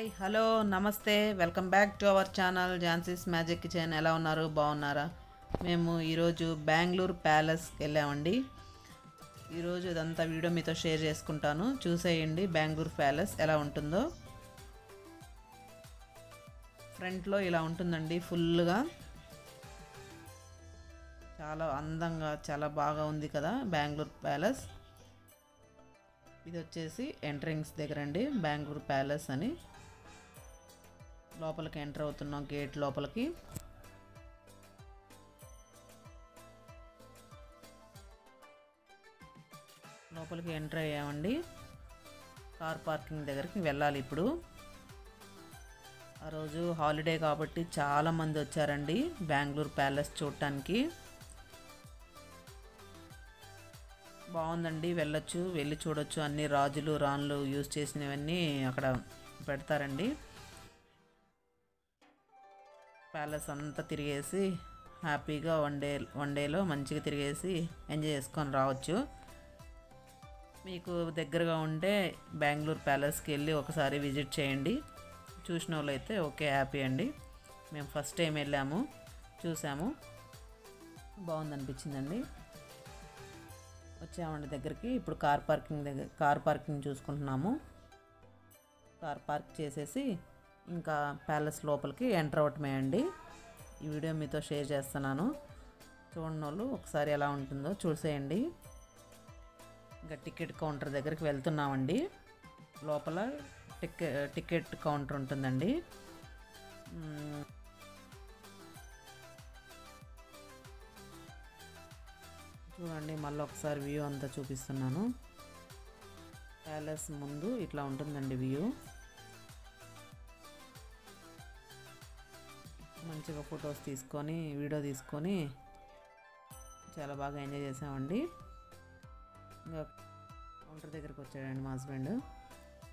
Hi hello నమస్తే welcome back to our channel Jhansi's magic kitchen. ఎలా ఉన్నారు? బాగున్నారా? మేము ఈరోజు బెంగళూరు ప్యాలెస్కి వెళ్ళామండి. ఈరోజు ఇదంతా వీడియో మీతో షేర్ చేసుకుంటాను, చూసేయండి. బెంగళూరు ప్యాలెస్ ఎలా ఉంటుందో. ఫ్రంట్లో ఇలా ఉంటుందండి, ఫుల్గా చాలా అందంగా చాలా బాగా ఉంది కదా బెంగళూరు ప్యాలెస్. ఇది వచ్చేసి ఎంట్రింగ్స్ దగ్గర అండి, బెంగళూరు ప్యాలెస్ అని. లోపలికి ఎంటర్ అవుతున్నాం, గేట్ లోపలికి. లోపలికి ఎంటర్ అయ్యామండి. కార్ పార్కింగ్ దగ్గరికి వెళ్ళాలి ఇప్పుడు. ఆ రోజు హాలిడే కాబట్టి చాలామంది వచ్చారండి బెంగళూరు ప్యాలెస్ చూడటానికి. బాగుందండి, వెళ్ళొచ్చు, వెళ్ళి చూడొచ్చు. అన్ని రాజులు రాణులు యూజ్ చేసినవన్నీ అక్కడ పెడతారండి. ప్యాలెస్ అంతా తిరిగేసి హ్యాపీగా వన్ డేలో మంచిగా తిరిగేసి ఎంజాయ్ చేసుకొని రావచ్చు. మీకు దగ్గరగా ఉంటే బెంగళూరు ప్యాలెస్కి వెళ్ళి ఒకసారి విజిట్ చేయండి. చూసిన వాళ్ళు అయితే ఓకే, హ్యాపీ అండి. మేము ఫస్ట్ టైం వెళ్ళాము, చూసాము, బాగుందనిపించిందండి. వచ్చామండి దగ్గరికి. ఇప్పుడు కార్ పార్కింగ్ చూసుకుంటున్నాము. కార్ పార్క్ చేసేసి ఇంకా ప్యాలెస్ లోపలికి ఎంటర్ అవటమే అండి. ఈ వీడియో మీతో షేర్ చేస్తున్నాను, చూడని వాళ్ళు ఒకసారి ఎలా ఉంటుందో చూసేయండి. ఇంకా టికెట్ కౌంటర్ దగ్గరికి వెళ్తున్నామండి. లోపల టికెట్ కౌంటర్ ఉంటుందండి. చూడండి, మళ్ళీ ఒకసారి వ్యూ అంతా చూపిస్తున్నాను. ప్యాలెస్ ముందు ఇట్లా ఉంటుందండి వ్యూ. మంచిగా ఫొటోస్ తీసుకొని వీడియో తీసుకొని చాలా బాగా ఎంజాయ్ చేసామండి. ఇంకా కౌంటర్ దగ్గరికి వచ్చాడండి మా హస్బెండ్.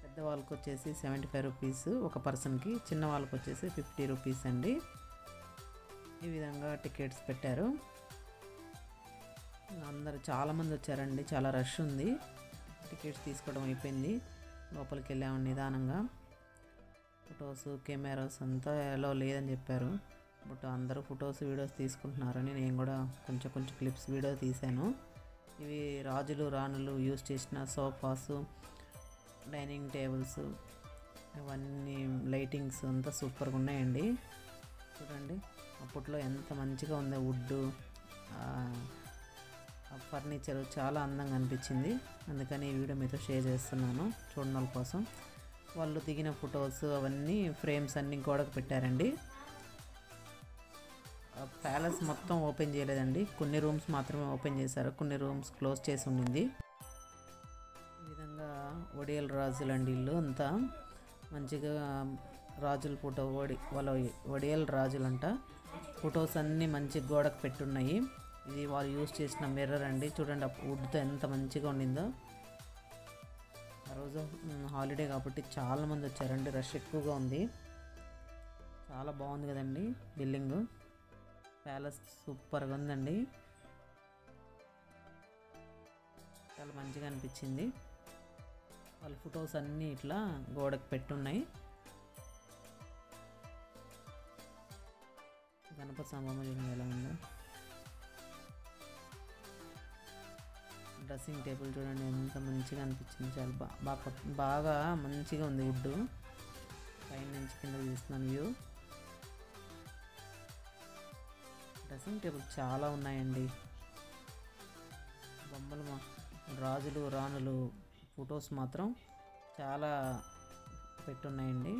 పెద్దవాళ్ళకి వచ్చేసి 75 రూపీస్ ఒక పర్సన్కి, చిన్న వాళ్ళకి వచ్చేసి 50 రూపీస్ అండి. ఈ విధంగా టికెట్స్ పెట్టారు. అందరూ చాలామంది వచ్చారండి, చాలా రష్ ఉంది. టికెట్స్ తీసుకోవడం అయిపోయింది. లోపలికి వెళ్ళాము నిదానంగా. ఫొటోస్ కెమెరాస్ అంతా ఎలా లేదని చెప్పారు, బట్ అందరూ ఫొటోస్ వీడియోస్ తీసుకుంటున్నారని నేను కూడా కొంచెం క్లిప్స్ వీడియో తీశాను. ఇవి రాజులు రాణులు యూజ్ చేసిన సోఫాసు, డైనింగ్ టేబుల్స్, ఇవన్నీ లైటింగ్స్ అంతా సూపర్గా ఉన్నాయండి. చూడండి, అప్పట్లో ఎంత మంచిగా ఉందో వుడ్డు, ఫర్నిచర్ చాలా అందంగా అనిపించింది. అందుకని ఈ వీడియో మీతో షేర్ చేస్తున్నాను చూడని వాళ్ళ కోసం. వాళ్ళు దిగిన ఫొటోస్ అవన్నీ ఫ్రేమ్స్ అన్నీ గోడకు పెట్టారండి. ప్యాలెస్ మొత్తం ఓపెన్ చేయలేదండి, కొన్ని రూమ్స్ మాత్రమే ఓపెన్ చేశారు, కొన్ని రూమ్స్ క్లోజ్ చేసి ఉండింది. ఈ విధంగా ఒడియల్ రాజులు అండి, ఇల్లు అంతా మంచిగా రాజుల ఫోటో వాళ్ళ ఒడియల్ రాజులంట. ఫొటోస్ అన్నీ మంచి గోడకు పెట్టున్నాయి. ఇది వాళ్ళు యూజ్ చేసిన మిర్రర్ అండి. చూడండి వుడ్తో ఎంత మంచిగా ఉండిందో. ఆ రోజు హాలిడే కాబట్టి చాలామంది వచ్చారండి, రష్ ఎక్కువగా ఉంది. చాలా బాగుంది కదండి బిల్డింగ్. ప్యాలెస్ సూపర్గా ఉందండి, చాలా మంచిగా అనిపించింది. వాళ్ళ ఫొటోస్ అన్నీ ఇట్లా గోడకు పెట్టున్నాయి. గణపతి స్తంభం చూడండి ఎలా ఉందో. డ్రెస్సింగ్ టేబుల్ చూడండి ఎంత మంచిగా అనిపించింది, చాలా బాగా మంచిగా ఉంది వుడ్. పైన నుంచి కింద తీస్తున్నాను వ్యూ. డ్రెస్సింగ్ టేబుల్ చాలా ఉన్నాయండి. బొమ్మలు రాజులు రాణులు ఫొటోస్ మాత్రం చాలా పెట్టున్నాయండి.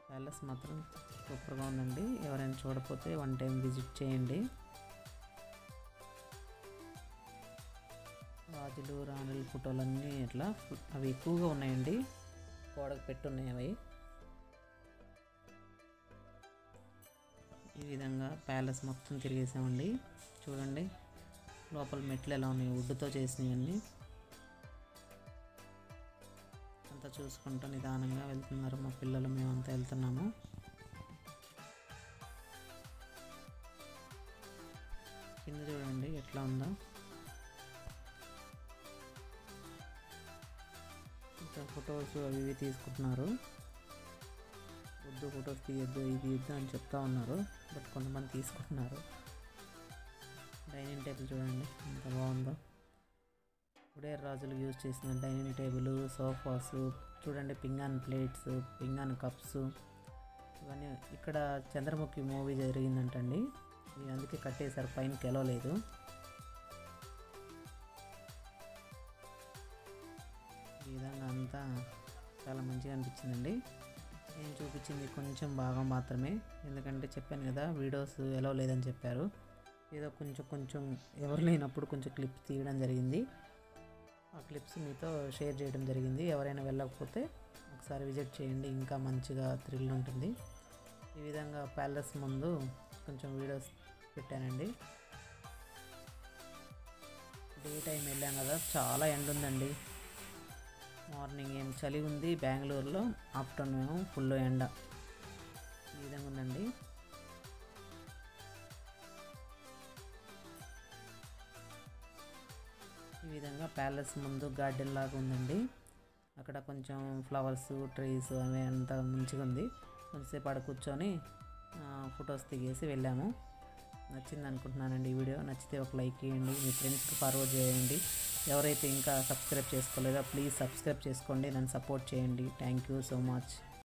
ప్యాలెస్ మాత్రం సూపర్గా ఉందండి. ఎవరైనా చూడకపోతే వన్ టైం విజిట్ చేయండి. రాజులు రాణుల ఫోటోలన్నీ ఇట్లా అవి ఎక్కువగా ఉన్నాయండి, గోడకు పెట్టున్నాయి అవి. ఈ విధంగా ప్యాలెస్ మొత్తం తిరిగేసామండి. చూడండి లోపల మెట్లు ఎలా ఉన్నాయి, వుడ్తో చేసినవన్నీ. అంతా చూసుకుంటూ నిదానంగా వెళ్తున్నారు మా పిల్లలు, మేమంతా వెళ్తున్నాము. కింద చూడండి ఎట్లా ఉందో. ఫొటోస్ అవి ఇవి తీసుకుంటున్నారు. వద్దు ఫొటోస్ తీయద్దు ఇది తీయద్దు అని చెప్తా ఉన్నారు, బట్ కొంతమంది తీసుకుంటున్నారు. డైనింగ్ టేబుల్ చూడండి ఎంత బాగుందో. ఉడేర్ రాజులు యూజ్ చేసిన డైనింగ్ టేబుల్, సోఫాస్ చూడండి, పింగాన్ ప్లేట్స్, పింగాన్ కప్స్ ఇవన్నీ. ఇక్కడ చంద్రముఖి మూవీ జరిగిందంటండి, అందుకే కట్టేశారు, పైన గెలవలేదు. ఈ విధంగా అంతా చాలా మంచిగా అనిపించిందండి. నేను చూపించింది కొంచెం భాగం మాత్రమే, ఎందుకంటే చెప్పాను కదా వీడియోస్ ఎలా లేదని చెప్పారు. ఏదో కొంచెం ఎవరు లేనప్పుడు కొంచెం క్లిప్స్ తీయడం జరిగింది. ఆ క్లిప్స్ మీతో షేర్ చేయడం జరిగింది. ఎవరైనా వెళ్ళకపోతే ఒకసారి విజిట్ చేయండి, ఇంకా మంచిగా థ్రిల్ ఉంటుంది. ఈ విధంగా ప్యాలెస్ ముందు కొంచెం వీడియోస్ పెట్టానండి. డే టైం వెళ్ళాం కదా, చాలా ఎండ ఉందండి. మార్నింగ్ ఏం చలి ఉంది బెంగళూరులో, ఆఫ్టర్నూన్ ఏమో ఫుల్ ఎండ. ఈ విధంగా ఉందండి. ఈ విధంగా ప్యాలెస్ ముందు గార్డెన్ లాగా ఉందండి. అక్కడ కొంచెం ఫ్లవర్స్, ట్రీస్ అవి అంతా మంచిగా ఉంది. కొంచెంసేపు ఆడ కూర్చొని ఫొటోస్ దిగేసి వెళ్ళాము. నచ్చింది అనుకుంటున్నానండి ఈ వీడియో. నచ్చితే ఒక లైక్ చేయండి, మీ ఫ్రెండ్స్కి ఫార్వర్డ్ చేయండి. ఎవరైతే ఇంకా సబ్స్క్రైబ్ చేసుకోలేదో ప్లీజ్ సబ్స్క్రైబ్ చేసుకోండి, నన్ను సపోర్ట్ చేయండి. Thank you so much.